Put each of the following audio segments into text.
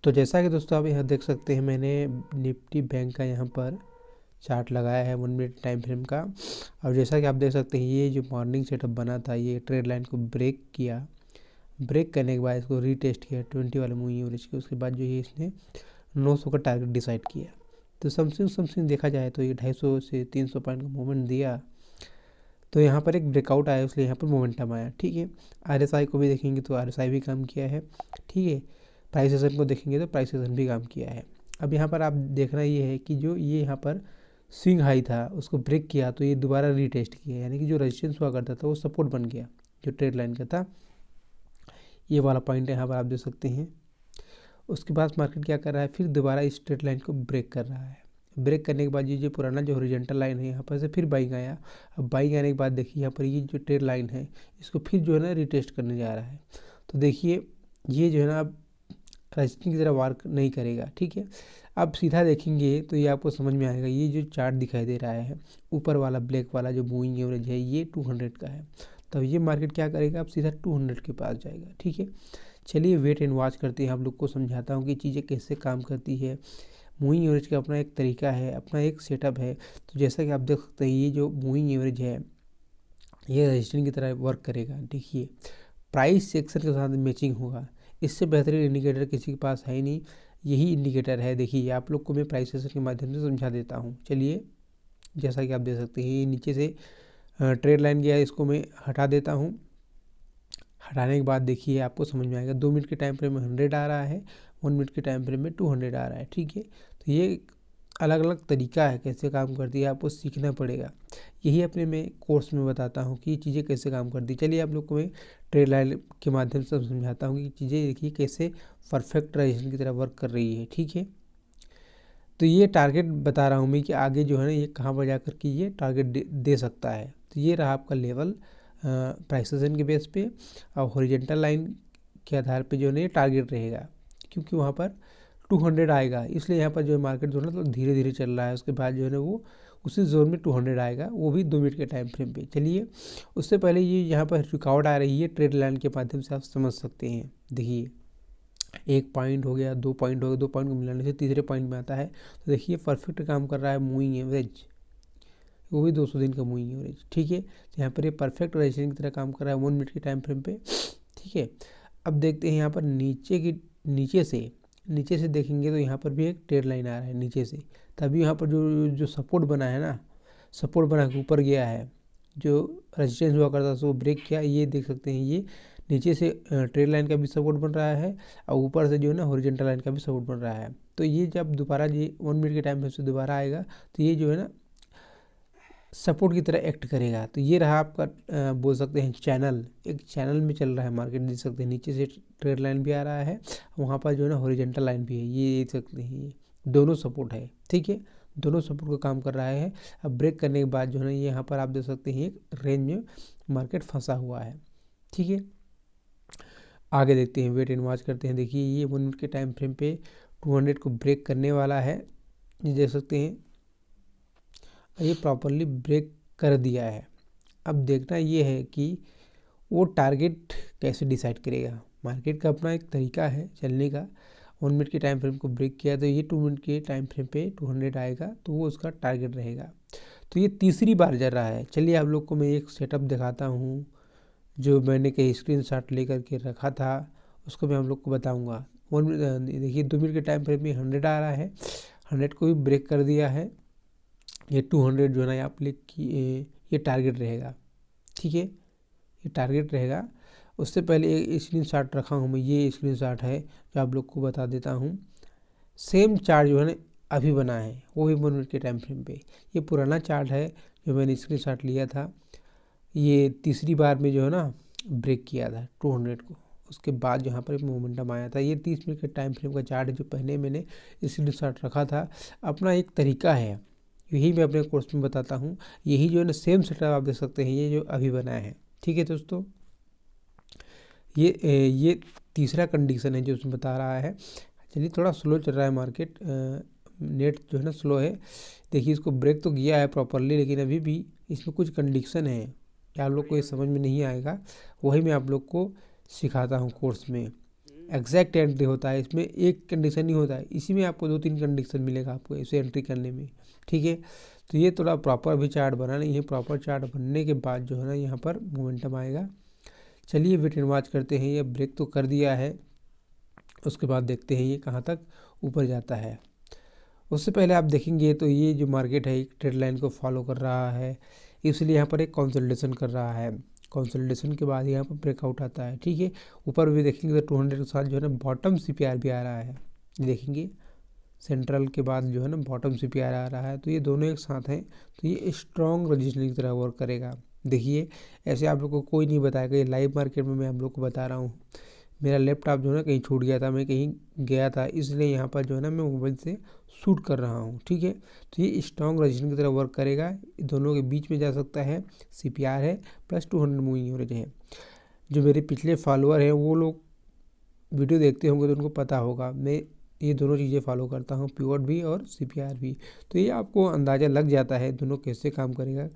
तो जैसा कि दोस्तों आप यहाँ देख सकते हैं, मैंने निफ्टी बैंक का यहाँ पर चार्ट लगाया है 1 मिनट टाइम फ्रेम का। और जैसा कि आप देख सकते हैं, ये जो मॉर्निंग सेटअप बना था, ये ट्रेड लाइन को ब्रेक किया। ब्रेक करने के बाद इसको रीटेस्ट किया 20 वाले मूविंग एवरेज के। उसके बाद जो है इसने 900 का टारगेट डिसाइड किया। तो समथिंग देखा जाए तो ये 250 से 300 पॉइंट का मूवमेंट दिया, तो यहाँ पर एक ब्रेकआउट आया, इसलिए यहाँ पर मोमेंटम आया। ठीक है, RSI को भी देखेंगे तो RSI भी काम किया है। ठीक है, प्राइस एक्शन को देखेंगे तो प्राइस एक्शन भी काम किया है। अब यहाँ पर आप देखना ये है कि जो ये यहाँ पर स्विंग हाई था उसको ब्रेक किया, तो ये दोबारा रीटेस्ट किया, यानी कि जो रेजिस्टेंस हुआ करता था वो सपोर्ट बन गया, जो ट्रेड लाइन का था। ये वाला पॉइंट यहाँ पर आप देख सकते हैं। उसके बाद मार्केट क्या कर रहा है, फिर दोबारा इस ट्रेड लाइन को ब्रेक कर रहा है। ब्रेक करने के बाद ये जो पुराना जो हॉरिजॉन्टल लाइन है, यहाँ पर से फिर बाइंग आया। अब बाइंग आने के बाद देखिए यहाँ पर ये जो ट्रेड लाइन है, इसको फिर जो है ना रिटेस्ट करने जा रहा है। तो देखिए ये जो है ना अब रेजिस्टेंस की तरह वार्क नहीं करेगा। ठीक है, अब सीधा देखेंगे तो ये आपको समझ में आएगा। ये जो चार्ट दिखाई दे रहा है ऊपर वाला ब्लैक वाला जो मूविंग एवरेज है, ये 200 का है। तब ये मार्केट क्या करेगा, अब सीधा 200 के पास जाएगा। ठीक है, चलिए वेट एंड वॉच करते हैं। आप लोग को समझाता हूँ कि चीज़ें कैसे काम करती है। मूविंग एवरेज का अपना एक तरीका है, अपना एक सेटअप है। तो जैसा कि आप देख सकते हैं, ये जो मूविंग एवरेज है ये रजिस्ट्रेशन की तरह वर्क करेगा। देखिए प्राइस सेक्शन के साथ मैचिंग होगा, इससे बेहतरीन इंडिकेटर किसी के पास है ही नहीं, यही इंडिकेटर है। देखिए आप लोग को मैं प्राइस सेक्शन के माध्यम से समझा देता हूँ। चलिए, जैसा कि आप देख सकते हैं, ये नीचे से ट्रेड लाइन गया, इसको मैं हटा देता हूँ। हटाने के बाद देखिए आपको समझ में आएगा, 2 मिनट के टाइम फ्रेम में 100 आ रहा है, 1 मिनट के टाइम फ्रेम में 200 आ रहा है। ठीक है, तो ये अलग अलग तरीका है कैसे काम करती है, आपको सीखना पड़ेगा। यही अपने मैं कोर्स में बताता हूँ कि ये चीज़ें कैसे काम करती है। चलिए आप लोग को मैं ट्रेड लाइन के माध्यम से समझाता हूँ कि चीज़ें देखिए कैसे परफेक्ट रेजिस्टेंस की तरह वर्क कर रही है। ठीक है, तो ये टारगेट बता रहा हूँ मैं कि आगे जो है ना ये कहाँ पर जा कर के ये टारगेट दे सकता है। तो ये रहा आपका लेवल प्राइस एक्शन के बेस पे, और हॉरिजॉन्टल लाइन के आधार पे जो है ना ये टारगेट रहेगा, क्योंकि वहाँ पर 200 आएगा, इसलिए यहाँ पर जो है मार्केट जो है ना तो धीरे धीरे चल रहा है। उसके बाद जो है ना वो उसी जोन में 200 आएगा, वो भी 2 मिनट के टाइम फ्रेम पे। चलिए, उससे पहले ये यहाँ पर रुकावट आ रही है ट्रेड लाइन के माध्यम से, आप समझ सकते हैं। देखिए 1 पॉइंट हो गया, 2 पॉइंट हो गया, 2 पॉइंट को मिलाने से तीसरे पॉइंट में आता है। तो देखिए परफेक्ट काम कर रहा है मूविंग एवरेज, वो भी 200 दिन का मूविंग एवरेज। ठीक है, तो यहाँ पर ये परफेक्ट रेजिस्टेंस की तरह काम कर रहा है 1 मिनट के टाइम फ्रेम पे। ठीक है, अब देखते हैं यहाँ पर नीचे से देखेंगे तो यहाँ पर भी एक ट्रेड लाइन आ रहा है नीचे से। तभी यहाँ पर जो सपोर्ट बना है ना, सपोर्ट बना के ऊपर गया है, जो रेजिस्टेंस हुआ करता था वो ब्रेक किया। ये देख सकते हैं, ये नीचे से ट्रेड लाइन का भी सपोर्ट बन रहा है, और ऊपर से जो है ना हॉरिजॉन्टल लाइन का भी सपोर्ट बन रहा है। तो ये जब दोबारा ये 1 मिनट के टाइम फ्रेम से दोबारा आएगा, तो ये जो है ना सपोर्ट की तरह एक्ट करेगा। तो ये रहा आपका बोल सकते हैं चैनल, एक चैनल में चल रहा है मार्केट। देख सकते हैं नीचे से ट्रेड लाइन भी आ रहा है, वहाँ पर जो है ना हॉरिजॉन्टल लाइन भी है, ये देख सकते हैं, ये दोनों सपोर्ट है। ठीक है, दोनों सपोर्ट का काम कर रहा है। अब ब्रेक करने के बाद जो है ना ये यहाँ पर आप देख सकते हैं एक रेंज में मार्केट फंसा हुआ है। ठीक है, आगे देखते हैं, वेट एंड वॉच करते हैं। देखिए ये 1 मिनट के टाइम फ्रेम पे 200 को ब्रेक करने वाला है, ये देख सकते हैं, ये प्रॉपरली ब्रेक कर दिया है। अब देखना ये है कि वो टारगेट कैसे डिसाइड करेगा। मार्केट का अपना एक तरीका है चलने का। 1 मिनट के टाइम फ्रेम को ब्रेक किया, तो ये 2 मिनट के टाइम फ्रेम पे 200 आएगा, तो वो उसका टारगेट रहेगा। तो ये तीसरी बार चल रहा है। चलिए आप लोग को मैं एक सेटअप दिखाता हूँ, जो मैंने कहीं स्क्रीनशॉट लेकर के रखा था, उसको मैं आप लोग को बताऊँगा। देखिए 2 मिनट के टाइम फ्रेम में 100 आ रहा है, 100 को भी ब्रेक कर दिया है। ये 200 जो है ना आप लिख कि ये टारगेट रहेगा। ठीक है, ये टारगेट रहेगा। उससे पहले एक स्क्रीनशॉट रखा हूँ मैं, ये स्क्रीनशॉट है जो आप लोग को बता देता हूँ। सेम चार्ट जो है ना अभी बना है, वो भी 1 मिनट के टाइम फ्रेम पे। ये पुराना चार्ट है जो मैंने स्क्रीनशॉट लिया था, ये तीसरी बार में जो है ना ब्रेक किया था 200 को। उसके बाद यहाँ पर एक मोमेंटम आया था। ये 30 मिनट के टाइम फ्रेम का चार्ट है, जो पहले मैंने स्क्रीनशॉट रखा था। अपना एक तरीका है, यही मैं अपने कोर्स में बताता हूँ। यही जो है ना सेम सेटअप आप देख सकते हैं, ये जो अभी बना है। ठीक है दोस्तों, ये तीसरा कंडीशन है जो उसमें बता रहा है। चलिए, थोड़ा स्लो चल रहा है मार्केट, नेट जो है ना स्लो है। देखिए इसको ब्रेक तो किया है प्रॉपरली, लेकिन अभी भी इसमें कुछ कंडीशन है, क्या आप लोग को ये समझ में नहीं आएगा, वही मैं आप लोग को सिखाता हूँ कोर्स में। एग्जैक्ट एंट्री होता है, इसमें एक कंडीशन नहीं होता है, इसी में आपको 2-3 कंडीशन मिलेगा आपको इसे एंट्री करने में, ठीक है। तो ये थोड़ा प्रॉपर भी चार्ट बना नहीं है, प्रॉपर चार्ट बनने के बाद जो है ना यहाँ पर मोमेंटम आएगा। चलिए वेट एंड वॉच करते हैं, ये ब्रेक तो कर दिया है, उसके बाद देखते हैं ये कहाँ तक ऊपर जाता है। उससे पहले आप देखेंगे तो ये जो मार्केट है एक ट्रेड लाइन को फॉलो कर रहा है, इसलिए यहाँ पर एक कंसोलिडेशन कर रहा है। कंसोलिडेशन के बाद यहाँ पर ब्रेकआउट आता है, ठीक है। ऊपर भी देखेंगे तो 200 के साथ जो है ना बॉटम CPR भी आ रहा है, देखेंगे सेंट्रल के बाद जो है ना बॉटम CPR आ रहा है, तो ये दोनों एक साथ हैं, तो ये स्ट्रॉन्ग रजिस्टेंस की तरह वर्क करेगा। देखिए ऐसे आप लोग को कोई नहीं बताएगा, ये लाइव मार्केट में मैं आप लोग को बता रहा हूँ। मेरा लैपटॉप जो है ना कहीं छूट गया था, मैं कहीं गया था, इसलिए यहाँ पर जो है ना मैं मोबाइल से शूट कर रहा हूँ, ठीक है। तो ये स्ट्रॉन्ग रजिस्टेंस की तरह वर्क करेगा, दोनों के बीच में जा सकता है, CPR है प्लस 200 मूविंग एवरेज है। जो मेरे पिछले फॉलोअर हैं वो लोग वीडियो देखते होंगे तो उनको पता होगा, मैं ये दोनों चीज़ें फॉलो करता हूँ, पिवट भी और CPR भी। तो ये आपको अंदाज़ा लग जाता है दोनों कैसे काम करेगा,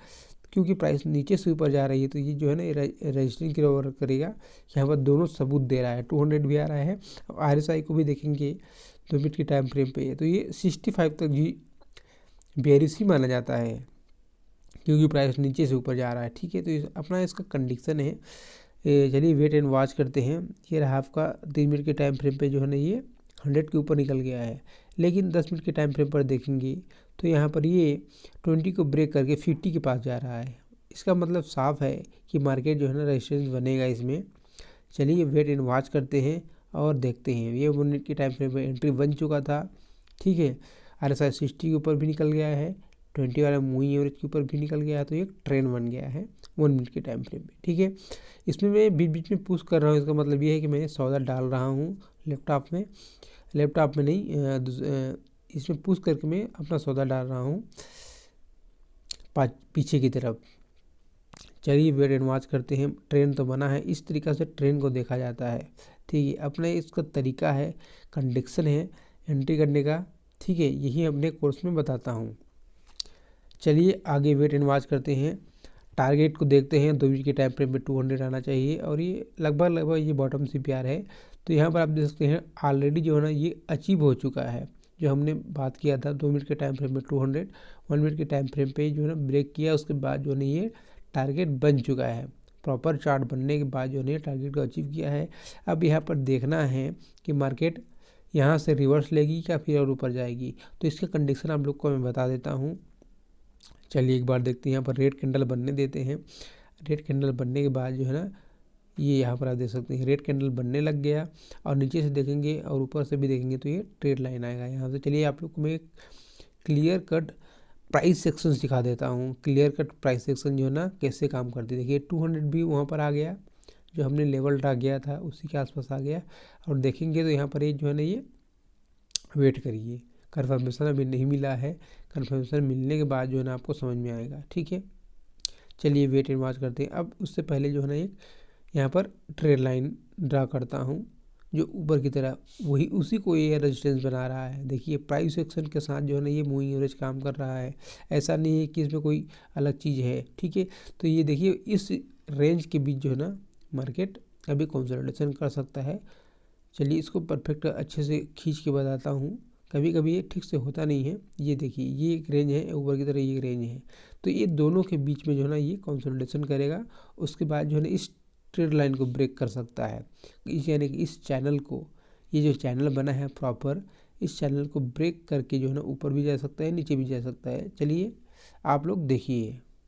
क्योंकि प्राइस नीचे से ऊपर जा रही है, तो ये जो है ना रजिस्ट्रिंग की वर्क करेगा। यहाँ पर दोनों सबूत दे रहा है, 200 भी आ रहा है, और RSI को भी देखेंगे 2 मिनट की टाइम फ्रेम पे, तो ये 65 तक जी बेयरिश ही माना जाता है, क्योंकि प्राइस नीचे से ऊपर जा रहा है, ठीक है। तो अपना इसका कंडीशन है। चलिए वेट एंड वॉच करते हैं। ये रहा आपका 3 मिनट के टाइम फ्रेम पे जो है ना ये 100 के ऊपर निकल गया है, लेकिन 10 मिनट के टाइम फ्रेम पर देखेंगे तो यहाँ पर ये 20 को ब्रेक करके 50 के पास जा रहा है। इसका मतलब साफ है कि मार्केट जो है ना रेजिस्टेंस बनेगा इसमें। चलिए वेट एंड वॉच करते हैं और देखते हैं। ये 1 मिनट के टाइम फ्रेम पर एंट्री बन चुका था, ठीक है। RSI 60 के ऊपर भी निकल गया है, 20 वाला मूविंग एवरेज के ऊपर भी निकल गया है, तो एक ट्रेंड बन गया है 1 मिनट के टाइम फ्रेम पे, ठीक है। इसमें मैं बीच बीच में पुश कर रहा हूँ, इसका मतलब ये है कि मैं सौदा डाल रहा हूँ लैपटॉप में नहीं, इसमें पुश करके मैं अपना सौदा डाल रहा हूँ पीछे की तरफ। चलिए वेट एंड वॉच करते हैं। ट्रेंड तो बना है, इस तरीक़ा से ट्रेंड को देखा जाता है, ठीक है। अपने इसका तरीका है, कंडीशन है एंट्री करने का, ठीक है, यही अपने कोर्स में बताता हूँ। चलिए आगे वेट एंड वॉच करते हैं। टारगेट को देखते हैं, 2 मिनट के टाइम फ्रेम में 200 आना चाहिए, और ये लगभग ये बॉटम CPR है। तो यहाँ पर आप देख सकते हैं ऑलरेडी जो है ना ये अचीव हो चुका है, जो हमने बात किया था 2 मिनट के टाइम फ्रेम में 200, 1 मिनट के टाइम फ्रेम पे जो है ना ब्रेक किया, उसके बाद जो है ना ये टारगेट बन चुका है। प्रॉपर चार्ट बनने के बाद जो है टारगेट को अचीव किया है। अब यहाँ पर देखना है कि मार्केट यहाँ से रिवर्स लेगी या फिर और ऊपर जाएगी, तो इसका कंडीशन आप लोग को मैं बता देता हूँ। चलिए एक बार देखते हैं, यहाँ पर रेड कैंडल बनने देते हैं। रेड कैंडल बनने के बाद जो है ना ये यहाँ पर आप देख सकते हैं रेड कैंडल बनने लग गया, और नीचे से देखेंगे और ऊपर से भी देखेंगे तो ये ट्रेड लाइन आएगा यहाँ से। चलिए आप लोग को मैं क्लियर कट प्राइस सेक्शन दिखा देता हूँ। क्लियर कट प्राइस सेक्शन जो है ना कैसे काम करती है, देखिए 200 भी वहाँ पर आ गया, जो हमने लेवल ड्रा किया था उसी के आसपास आ गया, और देखेंगे तो यहाँ पर ये जो है ना ये वेट करिए, कन्फर्मेशन अभी नहीं मिला है, कन्फर्मेशन मिलने के बाद जो है ना आपको समझ में आएगा, ठीक है। चलिए वेट एंड वॉच करते हैं। अब उससे पहले जो है ना एक यहाँ पर ट्रेड लाइन ड्रा करता हूँ, जो ऊपर की तरह वही उसी को ये रेजिस्टेंस बना रहा है। देखिए प्राइस सेक्शन के साथ जो है ना ये मूविंग एवरेज काम कर रहा है, ऐसा नहीं है कि इसमें कोई अलग चीज़ है, ठीक है। तो ये देखिए इस रेंज के बीच जो है ना मार्केट अभी कंसोलिडेशन कर सकता है। चलिए इसको परफेक्ट अच्छे से खींच के बताता हूँ, कभी कभी ये ठीक से होता नहीं है। ये देखिए ये एक रेंज है, ऊपर की तरह ये रेंज है, तो ये दोनों के बीच में जो है ना ये कंसोलिडेशन करेगा, उसके बाद जो है ना इस ट्रेड लाइन को ब्रेक कर सकता है। यानी कि इस चैनल को, ये जो चैनल बना है प्रॉपर, इस चैनल को ब्रेक करके जो है ना ऊपर भी जा सकता है, नीचे भी जा सकता है। चलिए आप लोग देखिए।